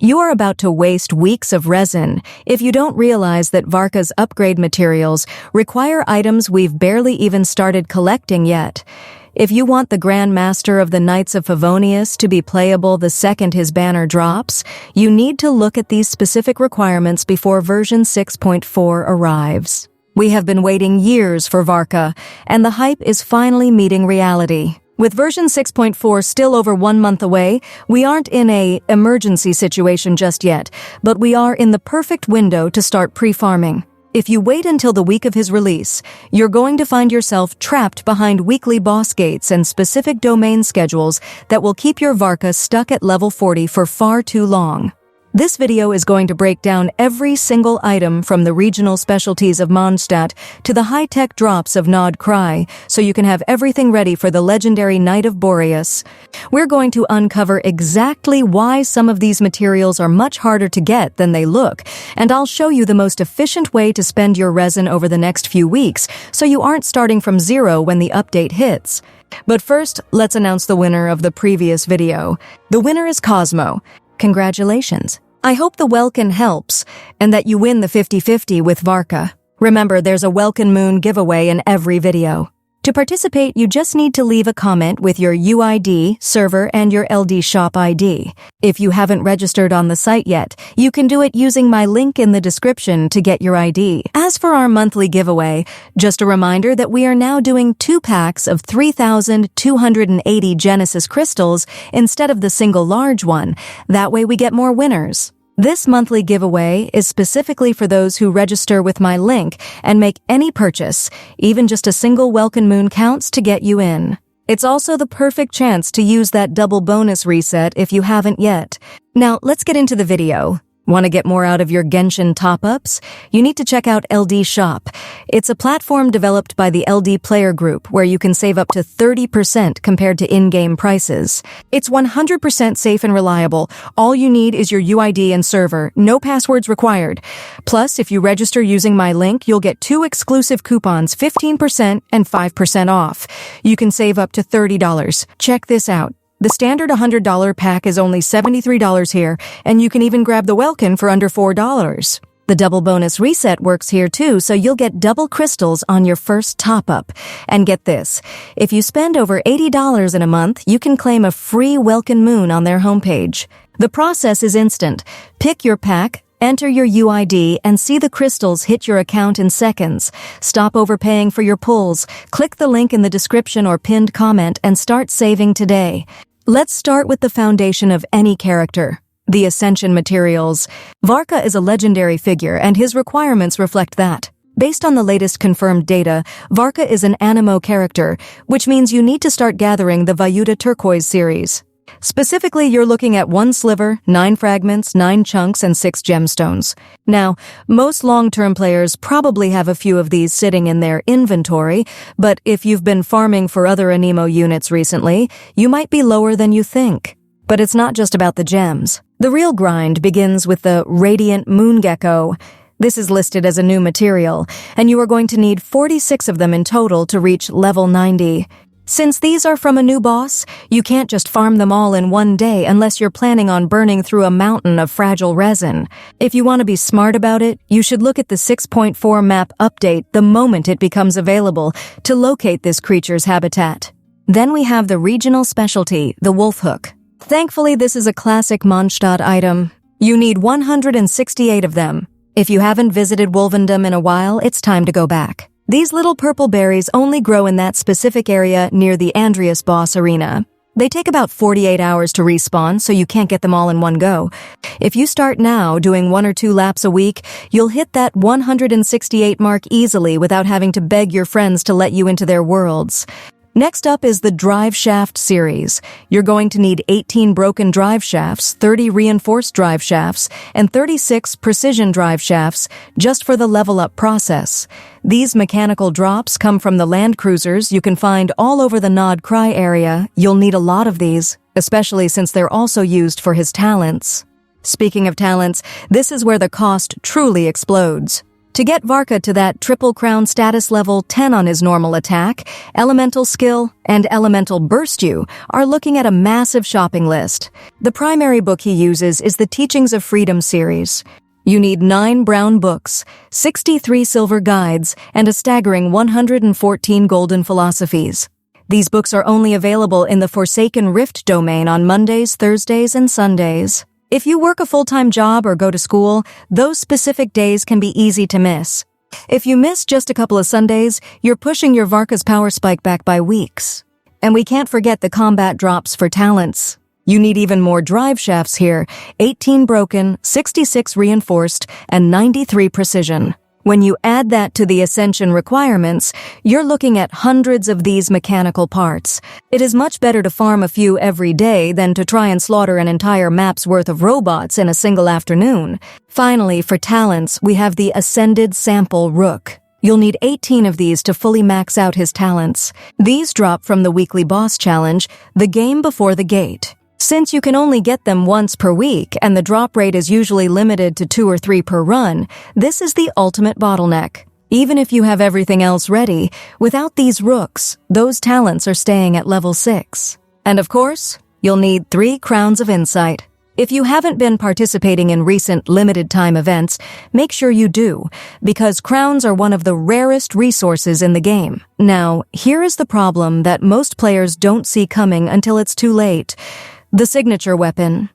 You are about to waste weeks of resin if you don't realize that Varka's upgrade materials require items we've barely even started collecting yet. If you want the Grand Master of the Knights of Favonius to be playable the second his banner drops, you need to look at these specific requirements before version 6.4 arrives. We have been waiting years for Varka, and the hype is finally meeting reality. With version 6.4 still over 1 month away, we aren't in an emergency situation just yet, but we are in the perfect window to start pre-farming. If you wait until the week of his release, you're going to find yourself trapped behind weekly boss gates and specific domain schedules that will keep your Varka stuck at level 40 for far too long. This video is going to break down every single item from the regional specialties of Mondstadt to the high-tech drops of Nod Krai, so you can have everything ready for the legendary Knight of Boreas. We're going to uncover exactly why some of these materials are much harder to get than they look, and I'll show you the most efficient way to spend your resin over the next few weeks, so you aren't starting from zero when the update hits. But first, let's announce the winner of the previous video. The winner is Cosmo. Congratulations. I hope the Welkin helps, and that you win the 50-50 with Varka. Remember, there's a Welkin Moon giveaway in every video. To participate, you just need to leave a comment with your UID, server, and your LD shop ID. If you haven't registered on the site yet, you can do it using my link in the description to get your ID. As for our monthly giveaway, just a reminder that we are now doing 2 packs of 3,280 Genesis crystals instead of the single large one. That way we get more winners. This monthly giveaway is specifically for those who register with my link and make any purchase. Even just a single Welkin Moon counts to get you in. It's also the perfect chance to use that double bonus reset if you haven't yet. Now, let's get into the video. Want to get more out of your Genshin top-ups? You need to check out LD Shop. It's a platform developed by the LD Player Group where you can save up to 30% compared to in-game prices. It's 100% safe and reliable. All you need is your UID and server. No passwords required. Plus, if you register using my link, you'll get 2 exclusive coupons, 15% and 5% off. You can save up to $30. Check this out. The standard $100 pack is only $73 here, and you can even grab the Welkin for under $4. The double bonus reset works here too, so you'll get double crystals on your first top-up. And get this, if you spend over $80 in a month, you can claim a free Welkin Moon on their homepage. The process is instant. Pick your pack, enter your UID, and see the crystals hit your account in seconds. Stop overpaying for your pulls. Click the link in the description or pinned comment and start saving today. Let's start with the foundation of any character, the Ascension Materials. Varka is a legendary figure, and his requirements reflect that. Based on the latest confirmed data, Varka is an animo character, which means you need to start gathering the Vayuta Turquoise series. Specifically, you're looking at 1 sliver, 9 fragments, 9 chunks, and 6 gemstones. Now, most long-term players probably have a few of these sitting in their inventory, but if you've been farming for other anemo units recently, you might be lower than you think. But it's not just about the gems. The real grind begins with the Radiant Moon Gecko. This is listed as a new material, and you are going to need 46 of them in total to reach level 90. Since these are from a new boss, you can't just farm them all in one day unless you're planning on burning through a mountain of fragile resin. If you want to be smart about it, you should look at the 6.4 map update the moment it becomes available to locate this creature's habitat. Then we have the regional specialty, the wolf hook. Thankfully, this is a classic Mondstadt item. You need 168 of them. If you haven't visited Wolvendom in a while, it's time to go back. These little purple berries only grow in that specific area near the Andreas boss arena. They take about 48 hours to respawn, so you can't get them all in one go. If you start now doing 1 or 2 laps a week, you'll hit that 168 mark easily without having to beg your friends to let you into their worlds. Next up is the Drive Shaft series. You're going to need 18 broken drive shafts, 30 reinforced drive shafts, and 36 precision drive shafts just for the level-up process. These mechanical drops come from the land cruisers you can find all over the Nod Krai area. You'll need a lot of these, especially since they're also used for his talents. Speaking of talents, this is where the cost truly explodes. To get Varka to that triple crown status level 10 on his normal attack, elemental skill, and elemental burst you are looking at a massive shopping list. The primary book he uses is the Teachings of Freedom series. You need 9 brown books, 63 silver guides, and a staggering 114 golden philosophies. These books are only available in the Forsaken Rift domain on Mondays, Thursdays, and Sundays. If you work a full-time job or go to school, those specific days can be easy to miss. If you miss just a couple of Sundays, you're pushing your Varka's power spike back by weeks. And we can't forget the combat drops for talents. You need even more drive shafts here, 18 broken, 66 reinforced, and 93 precision. When you add that to the Ascension requirements, you're looking at hundreds of these mechanical parts. It is much better to farm a few every day than to try and slaughter an entire map's worth of robots in a single afternoon. Finally, for talents, we have the Ascended Sample Rook. You'll need 18 of these to fully max out his talents. These drop from the weekly boss challenge, The Game Before the Gate. Since you can only get them once per week and the drop rate is usually limited to 2 or 3 per run, this is the ultimate bottleneck. Even if you have everything else ready, without these rooks, those talents are staying at level 6. And of course, you'll need 3 Crowns of Insight. If you haven't been participating in recent limited time events, make sure you do, because crowns are one of the rarest resources in the game. Now, here is the problem that most players don't see coming until it's too late. The signature weapon.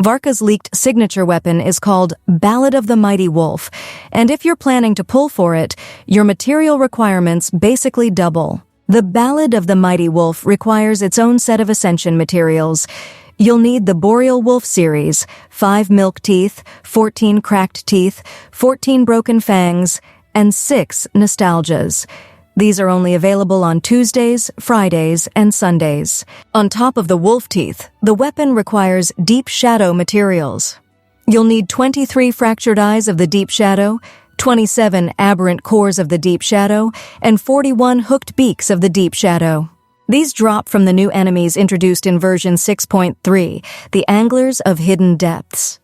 Varka's leaked signature weapon is called Ballad of the Mighty Wolf, and if you're planning to pull for it, your material requirements basically double. The Ballad of the Mighty Wolf requires its own set of Ascension materials. You'll need the Boreal Wolf series, 5 milk teeth, 14 cracked teeth, 14 broken fangs, and 6 nostalgias. These are only available on Tuesdays, Fridays, and Sundays. On top of the wolf teeth, the weapon requires Deep Shadow materials. You'll need 23 fractured eyes of the Deep Shadow, 27 aberrant cores of the Deep Shadow, and 41 hooked beaks of the Deep Shadow. These drop from the new enemies introduced in version 6.3, the Anglers of Hidden Depths.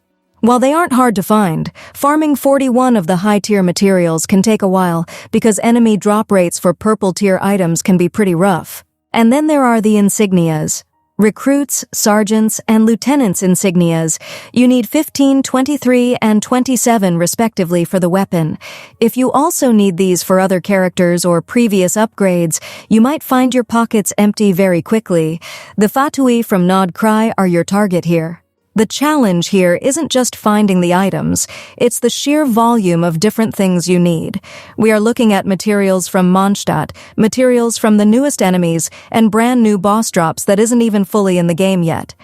While they aren't hard to find, farming 41 of the high-tier materials can take a while because enemy drop rates for purple-tier items can be pretty rough. And then there are the insignias. Recruits, sergeants, and lieutenants' insignias. You need 15, 23, and 27 respectively for the weapon. If you also need these for other characters or previous upgrades, you might find your pockets empty very quickly. The Fatui from Nod Krai are your target here. The challenge here isn't just finding the items, it's the sheer volume of different things you need. We are looking at materials from Mondstadt, materials from the newest enemies, and brand new boss drops that isn't even fully in the game yet.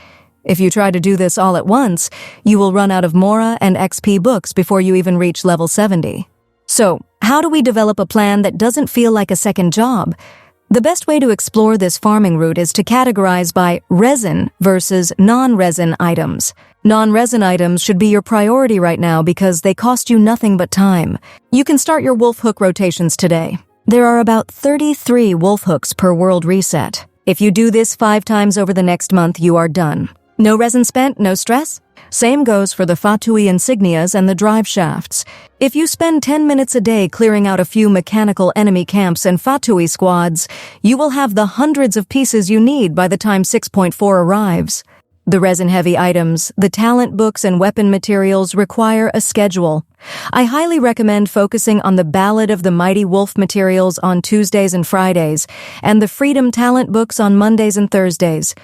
If you try to do this all at once, you will run out of Mora and XP books before you even reach level 70. So, how do we develop a plan that doesn't feel like a second job? The best way to explore this farming route is to categorize by resin versus non-resin items. Non-resin items should be your priority right now because they cost you nothing but time. You can start your wolf hook rotations today. There are about 33 wolf hooks per world reset. If you do this 5 times over the next month, you are done. No resin spent, no stress? Same goes for the Fatui insignias and the drive shafts. If you spend 10 minutes a day clearing out a few mechanical enemy camps and Fatui squads, you will have the hundreds of pieces you need by the time 6.4 arrives. The resin-heavy items, the talent books, and weapon materials require a schedule. I highly recommend focusing on the Ballad of the Mighty Wolf materials on Tuesdays and Fridays, and the Freedom talent books on Mondays and Thursdays.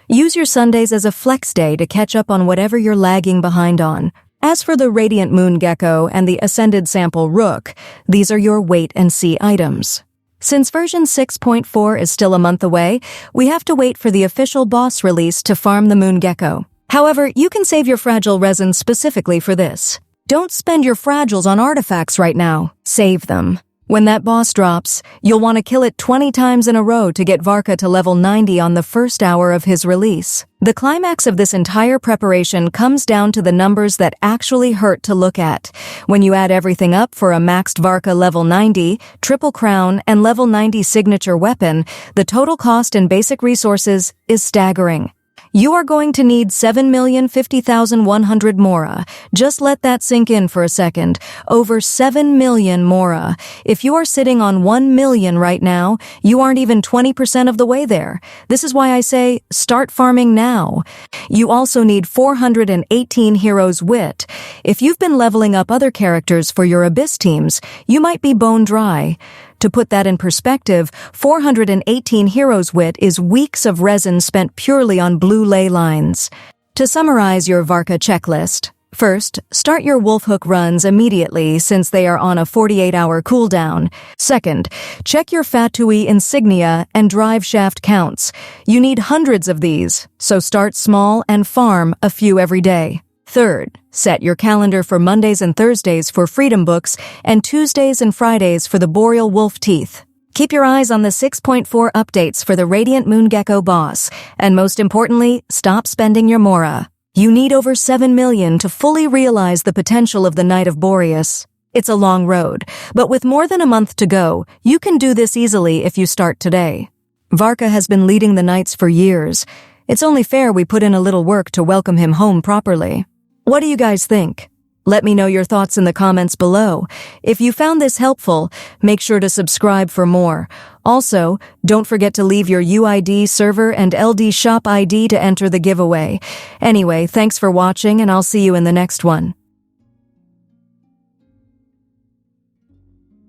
Use your Sundays as a flex day to catch up on whatever you're lagging behind on. As for the Radiant Moon Gecko and the Ascended Sample Rook, these are your wait-and-see items. Since version 6.4 is still a month away, we have to wait for the official boss release to farm the Moon Gecko. However, you can save your fragile resin specifically for this. Don't spend your fragiles on artifacts right now. Save them. When that boss drops, you'll want to kill it 20 times in a row to get Varka to level 90 on the first hour of his release. The climax of this entire preparation comes down to the numbers that actually hurt to look at. When you add everything up for a maxed Varka level 90, triple crown, and level 90 signature weapon, the total cost and basic resources is staggering. You are going to need 7,050,100 mora. Just let that sink in for a second. Over 7 million mora. If you are sitting on 1 million right now, you aren't even 20% of the way there. This is why I say, start farming now. You also need 418 heroes wit. If you've been leveling up other characters for your Abyss teams, you might be bone dry. To put that in perspective, 418 heroes wit is weeks of resin spent purely on blue ley lines. To summarize your Varka checklist, first, start your Wolfhook runs immediately since they are on a 48-hour cooldown. Second, check your Fatui insignia and drive shaft counts. You need hundreds of these, so start small and farm a few every day. Third, set your calendar for Mondays and Thursdays for Freedom Books and Tuesdays and Fridays for the Boreal Wolf Teeth. Keep your eyes on the 6.4 updates for the Radiant Moon Gecko boss, and most importantly, stop spending your mora. You need over 7 million to fully realize the potential of the Knight of Boreas. It's a long road, but with more than a month to go, you can do this easily if you start today. Varka has been leading the Knights for years. It's only fair we put in a little work to welcome him home properly. What do you guys think? Let me know your thoughts in the comments below. If you found this helpful, make sure to subscribe for more. Also, don't forget to leave your UID server and LD shop ID to enter the giveaway. Anyway, thanks for watching and I'll see you in the next one.